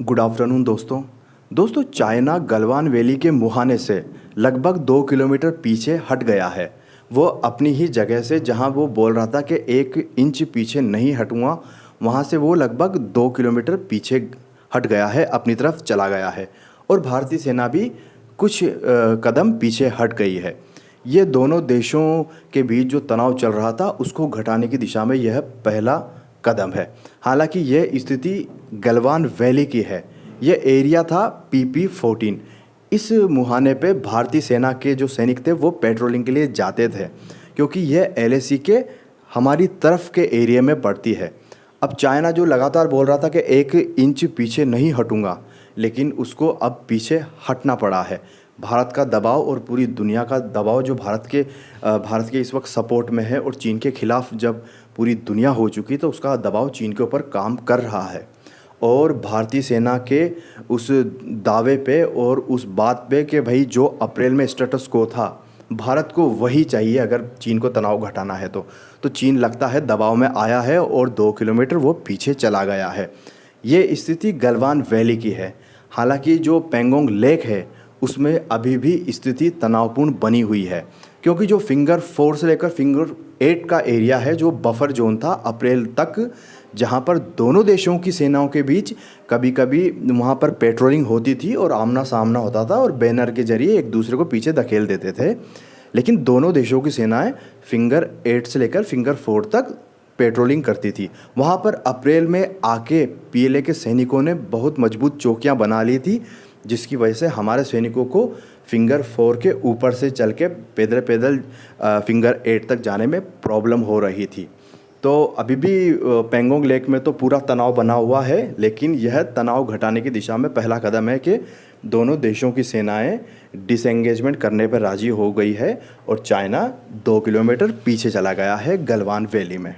Good afternoon दोस्तों China Galwan valley के मुहाने से लगभग 2 किलोमीटर पीछे हट गया है। वो अपनी ही जगह से जहां वो बोल रहा था कि 1 इंच पीछे नहीं हटूंगा, वहां से वो लगभग 2 किलोमीटर पीछे हट गया है, अपनी तरफ चला गया है। और भारतीय सेना भी कुछ कदम पीछे हट गई है। ये दोनों देशों के बीच जो तनाव चल रहा था उसको घटाने की दिशा में यह पहला कदम है। हालांकि यह स्थिति गलवान वैली की है। यह एरिया था PP-14। इस मुहाने पे भारतीय सेना के जो सैनिक थे वो पेट्रोलिंग के लिए जाते थे, क्योंकि यह LAC के हमारी तरफ के एरिया में पड़ती है। अब चाइना जो लगातार बोल रहा था कि 1 इंच पीछे नहीं हटूंगा, लेकिन उसको अब पीछे हटना पड़ा है। भारत का दबाव और पूरी दुनिया का दबाव जो भारत के इस वक्त सपोर्ट में है, और चीन के खिलाफ जब पूरी दुनिया हो चुकी तो उसका दबाव चीन के ऊपर काम कर रहा है। और भारतीय सेना के उस दावे पे और उस बात पे कि भाई जो अप्रैल में स्टेटस को था, भारत को वही चाहिए अगर चीन को तनाव घटाना है तो चीन लगता है दबाव में आया है और 2 किलोमीटर वो पीछे चला गया है। ये स्थिति गलवान वैली की है। हालांकि जो पेंगोंग लेक है उसमें अभी भी स्थिति तनावपूर्ण बनी हुई है, क्योंकि जो फिंगर 4 से लेकर फिंगर 8 का एरिया है, जो बफर जोन था अप्रैल तक, जहां पर दोनों देशों की सेनाओं के बीच कभी कभी वहां पर पेट्रोलिंग होती थी और आमना सामना होता था और बैनर के जरिए एक दूसरे को पीछे धकेल देते थे। लेकिन दोनों देशों की सेनाएं फिंगर 8 से लेकर फिंगर 4 तक पेट्रोलिंग करती थी। वहां पर अप्रैल में आके PLA के सैनिकों ने बहुत मजबूत चौकियां बना ली थी, जिसकी वजह से हमारे सैनिकों को फिंगर 4 के ऊपर से चल के पैदल पैदल फिंगर 8 तक जाने में प्रॉब्लम हो रही थी। तो अभी भी पेंगोंग लेक में तो पूरा तनाव बना हुआ है, लेकिन यह तनाव घटाने की दिशा में पहला कदम है कि दोनों देशों की सेनाएं डिसएंगेजमेंट करने पर राजी हो गई है और चाइना 2 किलोमीटर पीछे चला गया है गलवान वैली में।